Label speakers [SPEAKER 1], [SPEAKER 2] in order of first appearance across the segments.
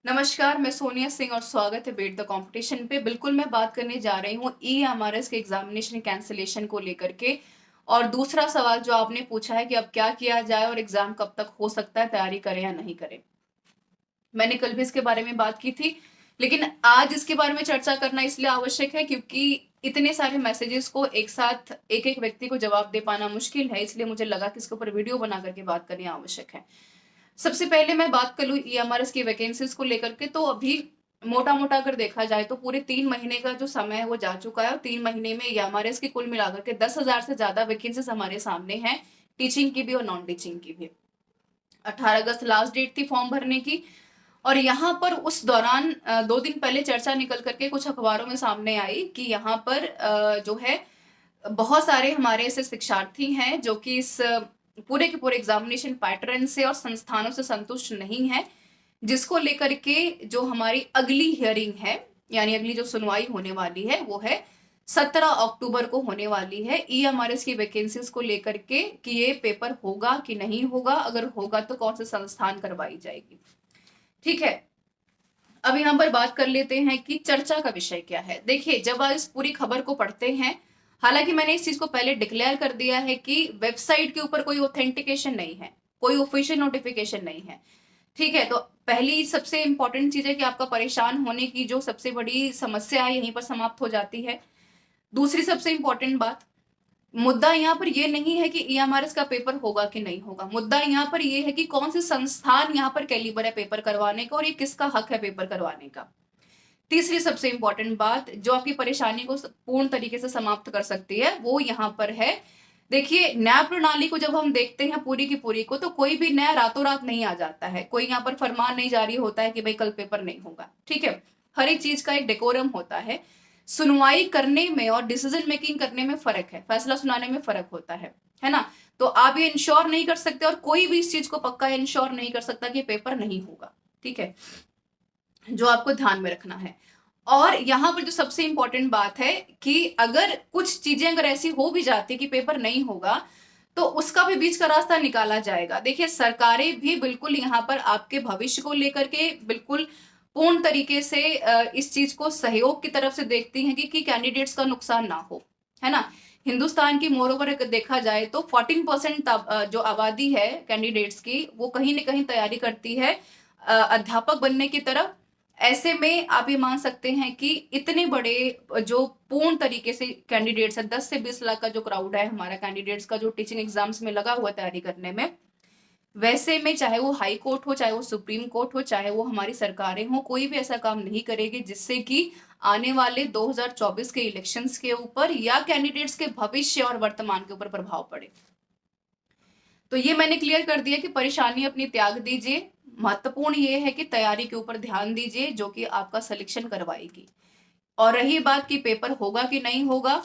[SPEAKER 1] नमस्कार, मैं सोनिया सिंह और स्वागत है बीट द कंपटीशन पे। बिल्कुल मैं बात करने जा रही हूँ ईएमआरएस के एग्जामिनेशन कैंसिलेशन को लेकर के। और दूसरा सवाल जो आपने पूछा है कि अब क्या किया जाए और एग्जाम कब तक हो सकता है, तैयारी करें या नहीं करें। मैंने कल भी इसके बारे में बात की थी, लेकिन आज इसके बारे में चर्चा करना इसलिए आवश्यक है क्योंकि इतने सारे मैसेजेस को एक साथ एक एक व्यक्ति को जवाब दे पाना मुश्किल है, इसलिए मुझे लगा कि इसके ऊपर वीडियो बना करके बात करनी आवश्यक है। सबसे पहले मैं बात कर लूँ ईएमआरएस की वैकेंसीज को लेकर के, तो अभी मोटा मोटा अगर देखा जाए तो पूरे 3 महीने का जो समय है वो जा चुका है और 3 महीने में ईएमआरएस की कुल मिलाकर के 10,000 से ज्यादा वैकेंसीज हमारे सामने हैं, टीचिंग की भी और नॉन टीचिंग की भी। 18 अगस्त लास्ट डेट थी फॉर्म भरने की। और यहाँ पर उस दौरान 2 दिन पहले चर्चा निकल करके कुछ अखबारों में सामने आई कि यहाँ पर जो है बहुत सारे हमारे ऐसे शिक्षार्थी हैं जो कि इस पूरे के पूरे एग्जामिनेशन पैटर्न से और संस्थानों से संतुष्ट नहीं है, जिसको लेकर के जो हमारी अगली हियरिंग है, यानी अगली जो सुनवाई होने वाली है वो है 17 अक्टूबर को होने वाली है ईएमआरएस की वैकेंसीज को लेकर के कि ये पेपर होगा कि नहीं होगा, अगर होगा तो कौन से संस्थान करवाई जाएगी। ठीक है, अब यहाँ पर बात कर लेते हैं कि चर्चा का विषय क्या है। देखिए, जब आप इस पूरी खबर को पढ़ते हैं, हालांकि मैंने इस चीज को पहले डिक्लेयर कर दिया है कि वेबसाइट के ऊपर कोई ऑथेंटिकेशन नहीं है, कोई ऑफिशियल नोटिफिकेशन नहीं है। ठीक है, तो पहली सबसे इंपॉर्टेंट चीज है कि आपका परेशान होने की जो सबसे बड़ी समस्या है यहीं पर समाप्त हो जाती है। दूसरी सबसे इंपॉर्टेंट बात, मुद्दा यहाँ पर ये नहीं है कि ईएमआरएस का पेपर होगा कि नहीं होगा, मुद्दा यहाँ पर ये है कि कौन से संस्थान यहाँ पर कैलिबर है पेपर करवाने का और ये किसका हक है पेपर करवाने का। तीसरी सबसे इंपॉर्टेंट बात जो आपकी परेशानी को पूर्ण तरीके से समाप्त कर सकती है वो यहाँ पर है। देखिए, न्याय प्रणाली को जब हम देखते हैं पूरी की पूरी को, तो कोई भी न्याय रातों रात नहीं आ जाता है, कोई यहाँ पर फरमान नहीं जारी होता है कि भाई कल पेपर नहीं होगा। ठीक है, हर एक चीज का एक डेकोरम होता है। सुनवाई करने में और डिसीजन मेकिंग करने में फर्क है, फैसला सुनाने में फर्क होता है ना। तो आप ये इंश्योर नहीं कर सकते और कोई भी इस चीज को पक्का इंश्योर नहीं कर सकता कि पेपर नहीं होगा। ठीक है, जो आपको ध्यान में रखना है। और यहाँ पर जो सबसे इंपॉर्टेंट बात है कि अगर कुछ चीजें अगर ऐसी हो भी जाती कि पेपर नहीं होगा, तो उसका भी बीच का रास्ता निकाला जाएगा। देखिए, सरकारें भी बिल्कुल यहाँ पर आपके भविष्य को लेकर के बिल्कुल पूर्ण तरीके से इस चीज को सहयोग की तरफ से देखती हैं कि कैंडिडेट्स का नुकसान ना हो, है ना। हिंदुस्तान की मोरोवर अगर देखा जाए तो 14% जो आबादी है कैंडिडेट्स की, वो कहीं ना कहीं तैयारी करती है अध्यापक बनने की तरफ। ऐसे में आप ये मान सकते हैं कि इतने बड़े जो पूर्ण तरीके से कैंडिडेट्स है, 10 से 20 लाख का जो क्राउड है हमारा कैंडिडेट्स का जो टीचिंग एग्जाम्स में लगा हुआ तैयारी करने में, वैसे में चाहे वो हाई कोर्ट हो, चाहे वो सुप्रीम कोर्ट हो, चाहे वो हमारी सरकारें हो, कोई भी ऐसा काम नहीं करेगी जिससे कि आने वाले 2024 के इलेक्शंस के ऊपर या कैंडिडेट्स के भविष्य और वर्तमान के ऊपर प्रभाव पड़े। तो ये मैंने क्लियर कर दिया कि परेशानी अपनी त्याग दीजिए, महत्वपूर्ण ये है कि तैयारी के ऊपर ध्यान दीजिए जो कि आपका सिलेक्शन करवाएगी। और रही बात कि पेपर होगा कि नहीं होगा,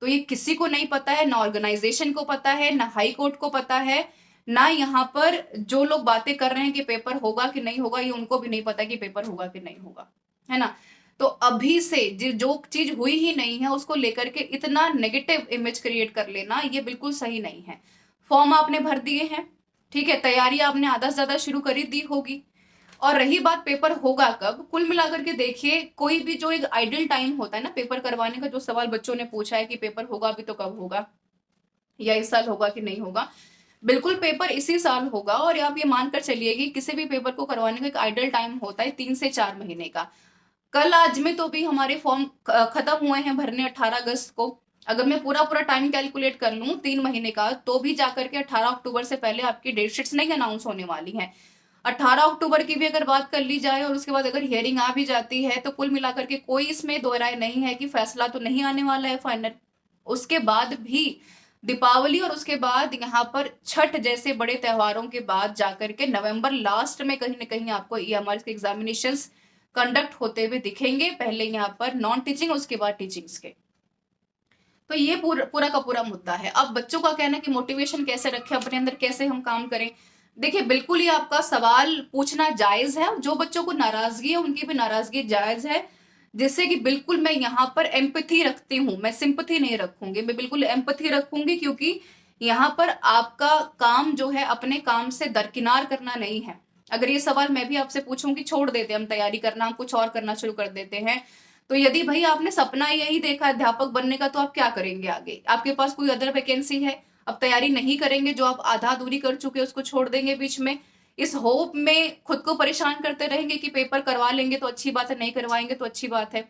[SPEAKER 1] तो ये किसी को नहीं पता है, ना ऑर्गेनाइजेशन को पता है, ना हाई कोर्ट को पता है, ना यहाँ पर जो लोग बातें कर रहे हैं कि पेपर होगा कि नहीं होगा, ये उनको भी नहीं पता कि पेपर होगा कि नहीं होगा, है ना। तो अभी से जो चीज हुई ही नहीं है उसको लेकर के इतना नेगेटिव इमेज क्रिएट कर लेना ये बिल्कुल सही नहीं है। फॉर्म आपने भर दिए हैं, ठीक है, तैयारी आपने आधा से ज्यादा शुरू कर ही दी होगी। और रही बात पेपर होगा कब, कुल मिलाकर के देखिए, कोई भी जो एक आइडल टाइम होता है ना पेपर करवाने का, जो सवाल बच्चों ने पूछा है कि पेपर होगा अभी तो कब होगा, या इस साल होगा कि नहीं होगा, बिल्कुल पेपर इसी साल होगा। और आप ये मानकर चलिए कि किसी भी पेपर को करवाने का एक आइडल टाइम होता है 3 से 4 महीने का। कल आज में तो भी हमारे फॉर्म खत्म हुए हैं भरने 18 अगस्त को। अगर मैं पूरा पूरा टाइम कैलकुलेट कर लूं 3 महीने का, तो भी जाकर के 18 अक्टूबर से पहले आपकी डेट शीट्स नहीं अनाउंस होने वाली है। 18 अक्टूबर की भी अगर बात कर ली जाए और उसके बाद अगर हियरिंग आ भी जाती है, तो कुल मिलाकर के कोई इसमें दो राय नहीं है कि फैसला तो नहीं आने वाला है फाइनल। उसके बाद भी दीपावली और उसके बाद यहाँ पर छठ जैसे बड़े त्योहारों के बाद जाकर के नवंबर लास्ट में कहीं ना कहीं आपको ईएमआर के एग्जामिनेशन कंडक्ट होते हुए दिखेंगे, पहले यहाँ पर नॉन टीचिंग उसके बाद टीचिंग्स के। तो ये पूरा का पूरा मुद्दा है। अब बच्चों का कहना है कि मोटिवेशन कैसे रखें अपने अंदर, कैसे हम काम करें। देखिए, बिल्कुल ही आपका सवाल पूछना जायज है, जो बच्चों को नाराजगी है उनकी भी नाराजगी जायज है। जिससे कि बिल्कुल मैं यहाँ पर एम्पथी रखती हूँ, मैं सिंपथी नहीं रखूंगी, मैं बिल्कुल एम्पथी रखूंगी, क्योंकि यहाँ पर आपका काम जो है अपने काम से दरकिनार करना नहीं है, अगर ये सवाल मैं भी आपसे पूछूं कि छोड़ देते हम तैयारी करना, हम कुछ और करना शुरू कर देते हैं, तो यदि भाई आपने सपना यही देखा अध्यापक बनने का, तो आप क्या करेंगे आगे? आपके पास कोई अदर वैकेंसी है? अब तैयारी नहीं करेंगे, जो आप आधा अधूरी कर चुके उसको छोड़ देंगे बीच में, इस होप में खुद को परेशान करते रहेंगे कि पेपर करवा लेंगे तो अच्छी बात है, नहीं करवाएंगे तो अच्छी बात है।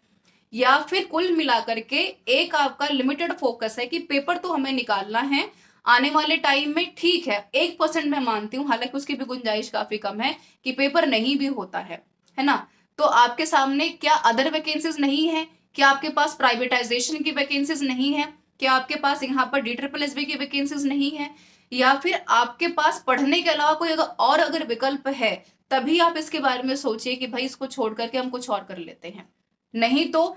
[SPEAKER 1] या फिर कुल मिलाकर के एक आपका लिमिटेड फोकस है कि पेपर तो हमें निकालना है आने वाले टाइम में, ठीक है 1% मैं मानती हूँ, हालांकि उसकी भी गुंजाइश काफी कम है कि पेपर नहीं भी होता है ना? तो आपके सामने क्या अदर वैकेंसीज नहीं है? क्या आपके पास प्राइवेटाइजेशन की वैकेंसीज नहीं है? क्या आपके पास यहाँ पर DSSB की वैकेंसीज नहीं है? या फिर आपके पास पढ़ने के अलावा कोई अगर विकल्प है, तभी आप इसके बारे में सोचिए कि भाई इसको छोड़ करके हम कुछ और कर लेते हैं। नहीं तो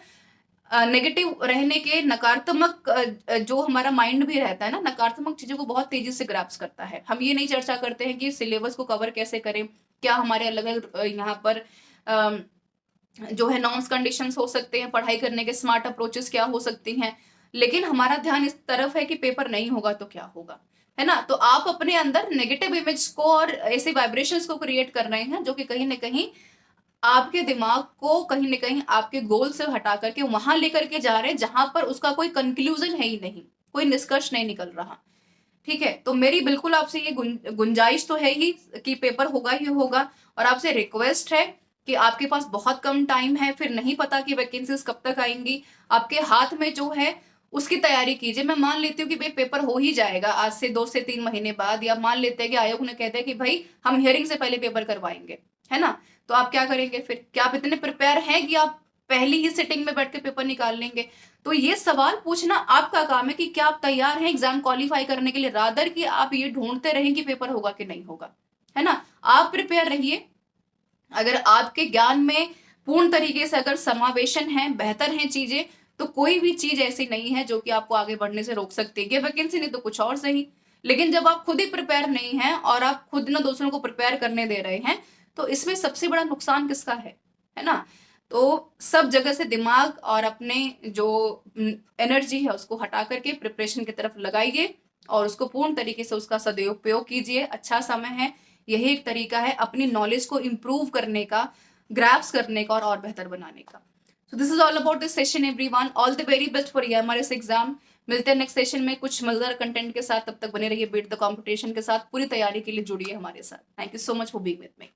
[SPEAKER 1] नेगेटिव रहने के, नकारात्मक जो हमारा माइंड भी रहता है ना, नकारात्मक चीजों को बहुत तेजी से ग्रैप्स करता है। हम ये नहीं चर्चा करते हैं कि सिलेबस को कवर कैसे करें, क्या हमारे अलग अलग यहाँ पर जो है नॉर्म्स कंडीशंस हो सकते हैं, पढ़ाई करने के स्मार्ट अप्रोचेस क्या हो सकती हैं, लेकिन हमारा ध्यान इस तरफ है कि पेपर नहीं होगा तो क्या होगा, है ना? तो आप अपने अंदर नेगेटिव इमेज को और ऐसे वाइब्रेशंस को क्रिएट कर रहे हैं जो कि कहीं ना कहीं आपके दिमाग को कहीं ना कहीं आपके गोल से हटा करके वहां लेकर के जा रहे हैं जहां पर उसका कोई कंक्लूजन है ही नहीं, कोई निष्कर्ष नहीं निकल रहा। ठीक है, तो मेरी बिल्कुल आपसे ये गुंजाइश तो है ही कि पेपर होगा ही होगा, और आपसे रिक्वेस्ट है कि आपके पास बहुत कम टाइम है, फिर नहीं पता कि वैकेंसीज कब तक आएंगी, आपके हाथ में जो है उसकी तैयारी कीजिए। मैं मान लेती हूँ कि भाई पेपर हो ही जाएगा आज से 2 से 3 महीने बाद, या मान लेते हैं कि आयोग ने कहते हैं कि भाई हम हियरिंग से पहले पेपर करवाएंगे, है ना? तो आप क्या करेंगे फिर? क्या आप इतने प्रिपेयर हैं कि आप पहली ही सिटिंग में बैठ के पेपर निकाल लेंगे? तो ये सवाल पूछना आपका काम है कि क्या आप तैयार हैं एग्जाम क्वालिफाई करने के लिए, रादर कि आप ये ढूंढते रहें कि पेपर होगा कि नहीं होगा, है ना? आप प्रिपेयर रहिए। अगर आपके ज्ञान में पूर्ण तरीके से अगर समावेशन है, बेहतर है चीजें, तो कोई भी चीज ऐसी नहीं है जो कि आपको आगे बढ़ने से रोक सकती है। ये वैकेंसी नहीं तो कुछ और सही, लेकिन जब आप खुद ही प्रिपेयर नहीं हैं और आप खुद ना दूसरों को प्रिपेयर करने दे रहे हैं, तो इसमें सबसे बड़ा नुकसान किसका है ना? तो सब जगह से दिमाग और अपने जो एनर्जी है उसको हटा करके प्रिपरेशन की तरफ लगाइए और उसको पूर्ण तरीके से उसका सदुपयोग कीजिए। अच्छा समय है, यही एक तरीका है अपनी नॉलेज को इंप्रूव करने का, ग्रैप्स करने का और बेहतर बनाने का। So this is all about this session everyone, all the very best for EMRS exam. मिलते हैं नेक्स्ट सेशन में कुछ मजेदार कंटेंट के साथ, तब तक बने रहिए बीट द कंपटीशन के साथ, पूरी तैयारी के लिए जुड़िए हमारे साथ। Thank you so much for being with me.